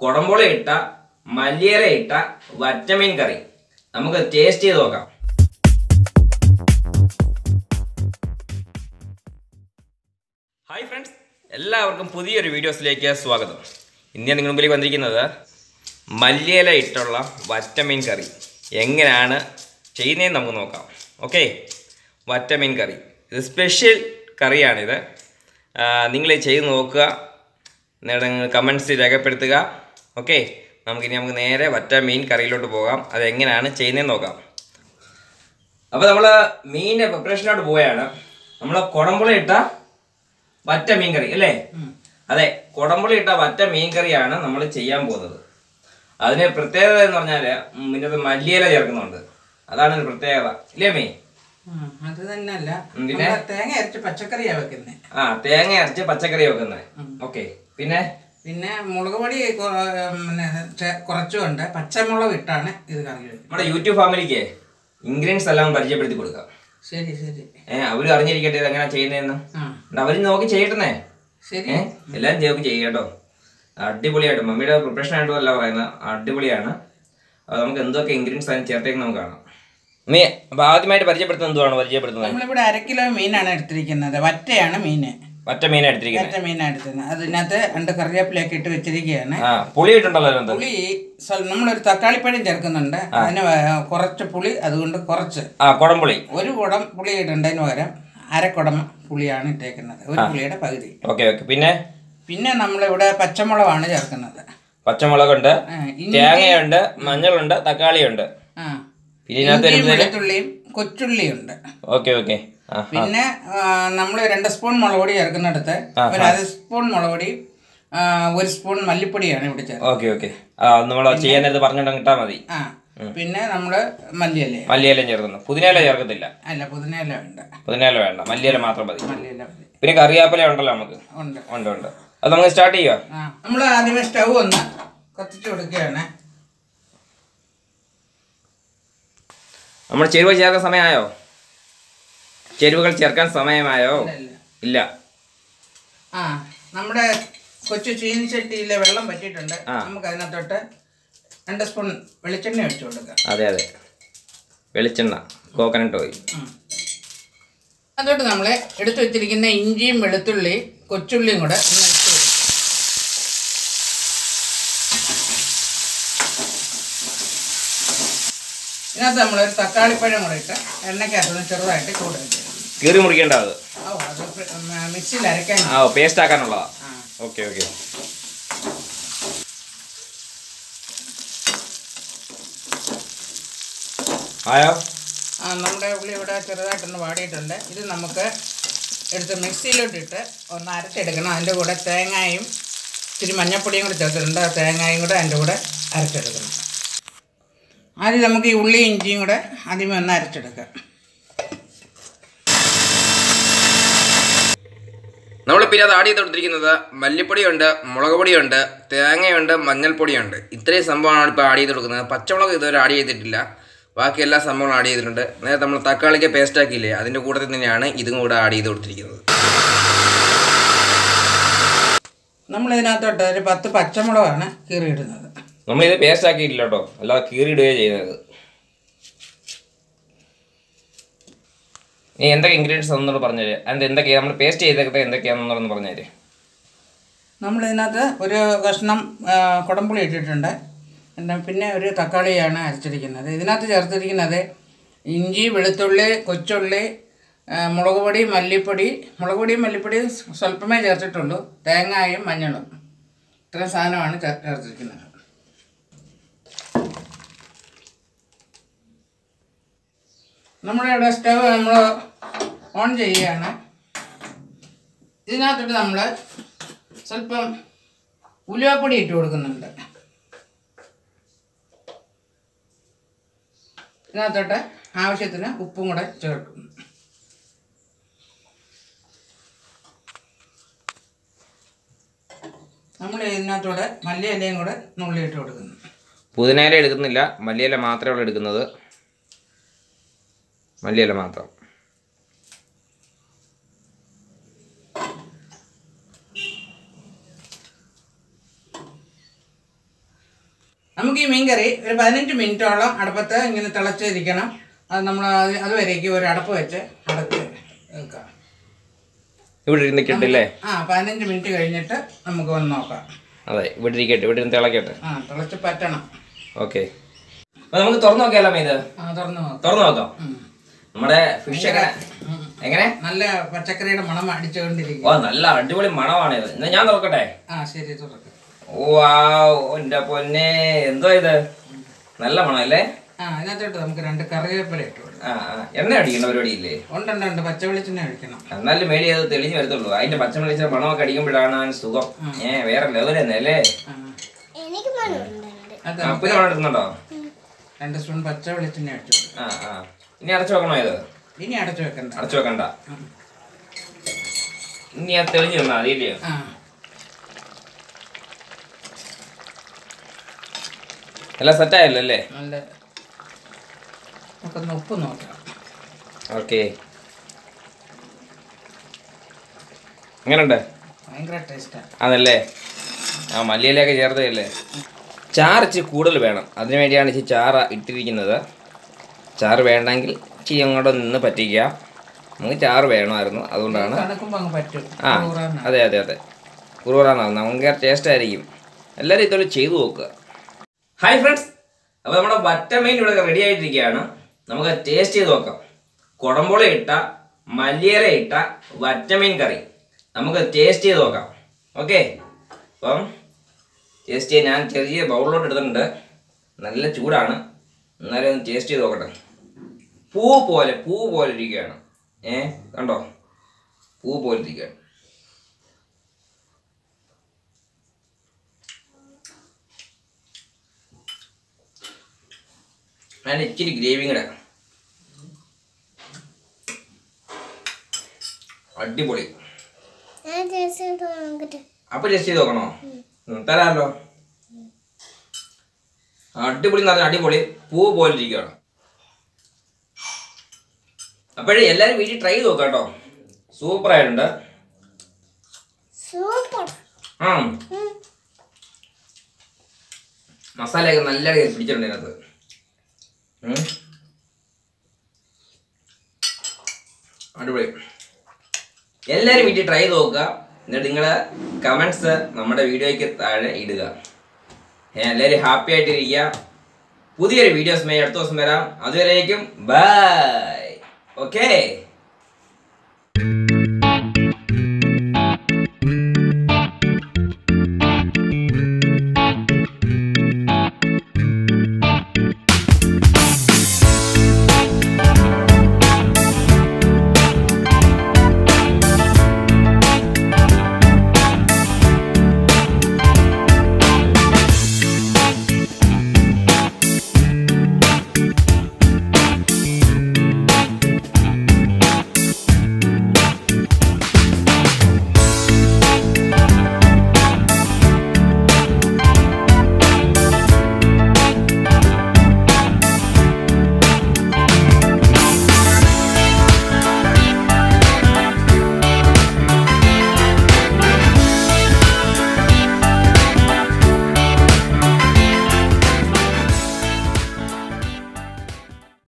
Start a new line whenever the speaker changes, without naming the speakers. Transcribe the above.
കുടംപുളി ഇട്ട മല്ലിയില ഇട്ട വറ്റമീൻ കറി. നമുക്ക് ടേസ്റ്റ് ചെയ്ത് നോക്കാം. ഹായ് ഫ്രണ്ട്സ്, എല്ലാവർക്കും പുതിയൊരു വീഡിയോസിലേക്ക് സ്വാഗതം. ഇന്ന് ഞാൻ നിങ്ങളുടെ മുമ്പിലേക്ക് വന്നിരിക്കുന്നത് മല്ലിയില ഇട്ടുള്ള വറ്റമീൻ കറി എങ്ങനെയാണ് ചെയ്യുന്നതെന്ന് നമുക്ക് നോക്കാം. ഓക്കെ, വറ്റമീൻ കറി ഇത് സ്പെഷ്യൽ കറിയാണിത്. നിങ്ങൾ ചെയ്ത് നോക്കുക, നിങ്ങൾ കമൻസ് രേഖപ്പെടുത്തുക. ഓക്കെ, നമുക്ക് നേരെ വറ്റമീൻ കറിയിലോട്ട് പോകാം. അതെങ്ങനെയാണ് ചെയ്യുന്നതെന്ന് നോക്കാം. അപ്പോൾ നമ്മൾ മീനിൻ്റെ പ്രിപ്പറേഷനോട്ട് പോവുകയാണ്. നമ്മൾ കുടംപുളി ഇട്ട വറ്റമീൻ കറി അല്ലേ? അതെ, കുടംപുളി ഇട്ട വറ്റമീൻ കറിയാണ് നമ്മൾ ചെയ്യാൻ പോകുന്നത്. അതിന് പ്രത്യേകത എന്ന് പറഞ്ഞാൽ ഇതിനകത്ത് മല്ലിയില ചേർക്കുന്നുണ്ട്. അതാണ് ഒരു പ്രത്യേകത ഇല്ലേ മീ?
അത് തന്നെയല്ല, തേങ്ങ അരച്ച് പച്ചക്കറിയാണ് വെക്കുന്നത്.
തേങ്ങ അരച്ച് പച്ചക്കറി വെക്കുന്നത്. ഓക്കെ, പിന്നെ
മുളക് പൊടി കുറച്ചുകൊണ്ട് പച്ചമുളക് ഇട്ടാണ് ഇത് കറി വെക്കുന്നത്.
നമ്മുടെ യൂട്യൂബ് ഫാമിലിക്ക് ഇൻഗ്രീഡിയൻസ് എല്ലാം പരിചയപ്പെടുത്തി കൊടുക്കാം.
ശരി ശരി.
അവരും അറിഞ്ഞിരിക്കട്ടെ ഇത് എങ്ങനെ ചെയ്യുന്നതെന്ന്. അവര് നോക്കി ചെയ്യട്ടെ.
ശരി,
എല്ലാരും നോക്കി ചെയ്യട്ടോ. അടിപൊളിയായിട്ട് മമ്മിയുടെ പ്രിപ്പറേഷൻ ആയിട്ടല്ല പറയുന്നത്, അടിപൊളിയാണ്. അത് നമുക്ക് എന്തൊക്കെ ഇൻഗ്രീഡിയൻസ് അതിന് ചേർത്തേക്ക് നമുക്ക് കാണാം. മീ അപ്പൊ ആദ്യമായിട്ട് പരിചയപ്പെടുത്തുന്നത് എന്തുവാണ്?
നമ്മളിവിടെ 1 കിലോ മീനാണ് എടുത്തിരിക്കുന്നത്. വറ്റയാണ് മീന്.
വറ്റ മീൻ എടുത്തിരിക്കുന്നത്.
അതിനകത്ത് 2 കറിവേപ്പിലൊക്കെ ഇട്ട് വെച്ചിരിക്കുകയാണ്.
പുളി ഇട്ടുണ്ടല്ലോ.
പുളി നമ്മളൊരു തക്കാളിപ്പഴം ചേർക്കുന്നുണ്ട്. അതിന് കുറച്ച് പുളി, അതുകൊണ്ട് കുറച്ച്
കുടംപുളി,
1 കുടം പുളി ഇടേണ്ടതിന് പകരം 1/2 കുടം പുളിയാണ് ഇട്ടേക്കുന്നത്. 1 പുളിയുടെ പകുതി.
ഓക്കെ. പിന്നെ
നമ്മളിവിടെ പച്ചമുളകാണ് ചേർക്കുന്നത്.
പച്ചമുളകുണ്ട്, തേങ്ങയുണ്ട്, മഞ്ഞളുണ്ട്, തക്കാളിയുണ്ട്,
വെളുത്തുള്ളിയും കൊച്ചുള്ളിയുണ്ട്.
ഓക്കെ.
പിന്നെ നമ്മൾ 2 സ്പൂൺ മുളക് പൊടി ചേർക്കുന്നിടത്ത് 1/2 സ്പൂൺ മുളക് പൊടി, 1 സ്പൂൺ മല്ലിപ്പൊടിയാണ് ഇവിടെ ചേർക്കുന്നത്.
ഓക്കെ. നമ്മൾ ചെയ്യാൻ നേരത്ത് പറഞ്ഞിട്ടാ മതി.
പിന്നെ നമ്മള്
മല്ലിയില ചേർക്കുന്നു. പുതിനയില ചേർക്കത്തില്ല.
അല്ല, പുതിനയില
വേണ്ട, മല്ലിയില മാത്രം മതി.
മല്ലിയില മതി.
പിന്നെ കറിവേപ്പില ഉണ്ടല്ലോ നമുക്ക്. ഉണ്ട്. അത് നമുക്ക് സ്റ്റാർട്ട് ചെയ്യാം.
നമ്മൾ ആദ്യമേ സ്റ്റൗ ഒന്ന് കത്തിച്ചു കൊടുക്കുകയാണ്.
നമ്മൾ ചേരുവ ചേർക്കാൻ സമയമായോ? ചേരുവകൾ ചേർക്കാൻ സമയമായോ? ഇല്ല.
നമ്മുടെ കൊച്ചു ചീനിച്ചട്ടിയിലെ വെള്ളം പറ്റിയിട്ടുണ്ട്. നമുക്ക് അതിനകത്തോട്ട് 2 സ്പൂൺ വെളിച്ചെണ്ണ ഒഴിച്ചു കൊടുക്കാം.
അതെ, വെളിച്ചെണ്ണ, കോക്കനട്ട് ഓയിൽ.
അതോട്ട് നമ്മൾ എടുത്തു വെച്ചിരിക്കുന്ന ഇഞ്ചിയും വെളുത്തുള്ളി കൊച്ചുള്ളിയും കൂടെ ഇതിനകത്ത് നമ്മളൊരു തക്കാളിപ്പഴം കൂടെ ഇട്ട് എണ്ണയ്ക്കകത്ത് ചെറുതായിട്ട് ചൂടാക്കി
കീറി മുറിക്കേണ്ട. അത്
മിക്സിയിൽ അരക്കാൻ,
പേസ്റ്റ് ആക്കാനുള്ളതാ. ഓക്കെ. ആയോ?
നമ്മുടെ ഉള്ളി ഇവിടെ ചെറുതായിട്ടൊന്ന് വാടിയിട്ടുണ്ട്. ഇത് നമുക്ക് എടുത്ത് മിക്സിയിലോട്ടിട്ട് ഒന്ന് അരച്ചെടുക്കണം. അതിൻ്റെ കൂടെ തേങ്ങയും ഇച്ചിരി മഞ്ഞൾപ്പൊടിയും കൂടെ ചേർത്തിട്ടുണ്ട്. തേങ്ങയും കൂടെ അതിൻ്റെ കൂടെ അരച്ചെടുക്കണം. ആദ്യം നമുക്ക് ഈ ഉള്ളിയും ഇഞ്ചിയും കൂടെ ആദ്യമേ ഒന്ന് അരച്ചെടുക്കാം.
നമ്മൾ പിന്നെ അത് ആഡ് ചെയ്ത് കൊടുത്തിരിക്കുന്നത് മല്ലിപ്പൊടിയുണ്ട്, മുളക് പൊടിയുണ്ട്, തേങ്ങയുണ്ട്, മഞ്ഞൾപ്പൊടിയുണ്ട്. ഇത്രയും സംഭവമാണ് ഇപ്പോൾ ആഡ് ചെയ്ത് കൊടുക്കുന്നത്. പച്ചമുളക് ഇതുവരെ ആഡ് ചെയ്തിട്ടില്ല. ബാക്കി എല്ലാ സംഭവങ്ങളും ആഡ് ചെയ്തിട്ടുണ്ട്. നേരത്തെ നമ്മൾ തക്കാളിക്ക് പേസ്റ്റ് ആക്കിയില്ലേ, അതിൻ്റെ കൂട്ടത്തിൽ തന്നെയാണ് ഇതും കൂടെ ആഡ് ചെയ്ത് കൊടുത്തിരിക്കുന്നത്.
നമ്മളിതിനകത്തോട്ട് ഒരു 10 പച്ചമുളകാണ് കീറിയിടുന്നത്.
നമ്മളിത് പേസ്റ്റ് ആക്കിയിട്ടില്ല കേട്ടോ, അല്ലാതെ കീറിയിടുകയാണ് ചെയ്യുന്നത്. നീ എന്തൊക്കെ ഇൻഗ്രീഡിയൻസ് ഒന്നുകൂടെ പറഞ്ഞുതരേ? അതിൻ്റെ എന്തൊക്കെയാണ് നമ്മൾ പേസ്റ്റ് ചെയ്തൊക്കെ എന്തൊക്കെയാണെന്നൊന്ന് പറഞ്ഞുതരേ?
നമ്മളിതിനകത്ത് ഒരു കഷ്ണം കുടംപുളി ഇട്ടിട്ടുണ്ട്. പിന്നെ ഒരു തക്കാളിയാണ് അരച്ചിരിക്കുന്നത്. ഇതിനകത്ത് ചേർത്തിരിക്കുന്നത് ഇഞ്ചി, വെളുത്തുള്ളി, കൊച്ചുള്ളി, മുളക് പൊടി, മല്ലിപ്പൊടി. മുളക് പൊടിയും മല്ലിപ്പൊടിയും സ്വല്പമേ ചേർത്തിട്ടുള്ളൂ. തേങ്ങയും മഞ്ഞളും, ഇത്രയും സാധനമാണ് ചേർത്തിരിക്കുന്നത്. നമ്മളിവിടെ സ്റ്റവ് നമ്മൾ ഓൺ ചെയ്യുകയാണ്. ഇതിനകത്തോട്ട് നമ്മൾ സ്വല്പം ഉലുവപ്പൊടി ഇട്ട് കൊടുക്കുന്നുണ്ട്. ഇതിനകത്തോട്ട് ആവശ്യത്തിന് ഉപ്പും കൂടെ ചേർക്കും. നമ്മൾ ഇതിനകത്തൂടെ മല്ലിയിലയും കൂടെ നുള്ളിയിട്ട് കൊടുക്കുന്നു.
പുതിനയില എടുക്കുന്നില്ല, മല്ലിയില മാത്രമേ എടുക്കുന്നത്. മല്ലിയില മാത്രം.
നമുക്ക് ഈ മീൻകറി ഒരു 15 മിനിറ്റോളം അടുപ്പത്ത് ഇങ്ങനെ തിളച്ചിരിക്കണം. അത് നമ്മൾ അതുവരേക്കും ഒരു അടപ്പ് വെച്ച് അടച്ച് വെക്കാം.
ഇവിടെ ഇരുന്ന് കിട്ടില്ലേ?
15 മിനിറ്റ് കഴിഞ്ഞിട്ട് നമുക്ക് വന്ന് നോക്കാം.
അതെ, ഇവിടെ ഇരിക്കട്ടെ, ഇവിടെ ഇരുന്ന് തിളക്കട്ടെ.
തിളച്ച് പറ്റണം.
ഓക്കെ, അപ്പോൾ നമുക്ക് തുറന്നു നോക്കിയാലോ ഇത്? തുറന്നു നോക്കാം. നമ്മുടെ ഫിഷ് എങ്ങനെ
നല്ല പച്ചക്കറിയുടെ മണം അടിച്ചുകൊണ്ടിരിക്കും.
ഓ, നല്ല അടിപൊളി മണമാണിത്. എന്നാ ഞാൻ തുറക്കട്ടെ?
ശരി, തുറക്കാം.
എന്റെ പൊന്നെ, എന്തോ ഇത് നല്ല മണമല്ലേ?
അതിനകത്തോട്ട് നമുക്ക് 2 കറിവേപ്പില ഇട്ടു.
എണ്ണ അടിക്കേണ്ട പരിപാടി ഇല്ലേ?
ഉണ്ട്, പച്ച വെളിച്ചെണ്ണ ഒഴിക്കണം.
എന്നാലും മേടി അത് തെളിഞ്ഞു വരത്തുള്ളൂ. അതിന്റെ പച്ച വെളിച്ചെണ്ണ മണമൊക്കെ അടിക്കുമ്പോഴാണ് സുഖം. വേറെ ലെവൽ തന്നെ അല്ലേ? പിന്നെ മണം എടുക്കുന്നുണ്ടോ?
2 സ്പൂൺ പച്ച വെളിച്ചെണ്ണ ഒഴിച്ചു.
ഇനി അടച്ചു വെക്കണോ ഇത്?
ഇനി അടച്ചു
വെക്കണ്ട. ഇനി അത് തെളിഞ്ഞു തന്നാ അതില്ലേ? എല്ലാം സെറ്റായല്ലോ അല്ലേ?
നമുക്കൊന്ന് ഉപ്പ് നോക്കാം.
ഓക്കെ, എങ്ങനെയുണ്ട്?
ഭയങ്കര ടേസ്റ്റാണ്.
അതല്ലേ? മല്ലിയിലൊക്കെ ചേർത്തതല്ലേ? ചാറ് ഇച്ചിരി കൂടുതൽ വേണം. അതിനു വേണ്ടിയാണ് ഇച്ചിരി ചാറ് ഇട്ടിരിക്കുന്നത്. ചാറ് വേണ്ടെങ്കിൽ ഇച്ചിരി അങ്ങോട്ട് നിന്ന് പറ്റിക്കുക. നമുക്ക് ചാറ് വേണമായിരുന്നു, അതുകൊണ്ടാണ്. അതെ, കുറുകുറാന്നാവും. ഭയങ്കര ടേസ്റ്റ് ആയിരിക്കും. എല്ലാവരും ഇതുപോലെ ചെയ്തു നോക്കുക. ഹായ് ഫ്രണ്ട്സ്, അപ്പോൾ നമ്മുടെ വറ്റമീൻ ഇവിടെ റെഡി ആയിട്ടിരിക്കുകയാണ്. നമുക്ക് ടേസ്റ്റ് ചെയ്ത് നോക്കാം. കുടംപുളി ഇട്ട മല്ലിയില ഇട്ട വറ്റമീൻ കറി നമുക്ക് ടേസ്റ്റ് ചെയ്ത് നോക്കാം. ഓക്കെ, അപ്പം ടേസ്റ്റ് ചെയ്യാൻ ഞാൻ ചെറിയ ബൗളിലോട്ട് എടുത്തിട്ടുണ്ട്. നല്ല ചൂടാണ്, എന്നാലും ഒന്ന് ടേസ്റ്റ് ചെയ്ത് നോക്കട്ടെ. പൂ പോലെ ഇരിക്കുകയാണ്. കണ്ടോ? പൂ പോലെ ഇരിക്കുകയാണ്. അതിന് ഇച്ചിരി ഗ്രേവിയും കൂടെ. അടിപൊളി. അപ്പൊ ടേസ്റ്റ് ചെയ്ത് നോക്കണോ? തരാമല്ലോ. അടിപൊളി എന്ന് പറഞ്ഞാൽ അടിപൊളി, പൂ പോലെ ഇരിക്കുകയാണ്. അപ്പോഴേ എല്ലാവരും വീട്ടിൽ ട്രൈ ചെയ്ത് നോക്കാം കേട്ടോ. സൂപ്പർ ആയിട്ടുണ്ട്. മസാലയൊക്കെ നല്ല പിടിച്ചിട്ടുണ്ട് അതിനകത്ത്. അടിപൊളി. എല്ലാവരും വീട്ടിൽ ട്രൈ ചെയ്ത് നോക്കുക. എന്നിട്ട് നിങ്ങളുടെ കമൻസ് നമ്മുടെ വീഡിയോയ്ക്ക് താഴെ ഇടുക. എല്ലാവരും ഹാപ്പി ആയിട്ടിരിക്കുക. പുതിയൊരു വീഡിയോസുമായി അടുത്ത ദിവസം വരാം. അതുവരേക്കും ബൈ. ഓക്കെ.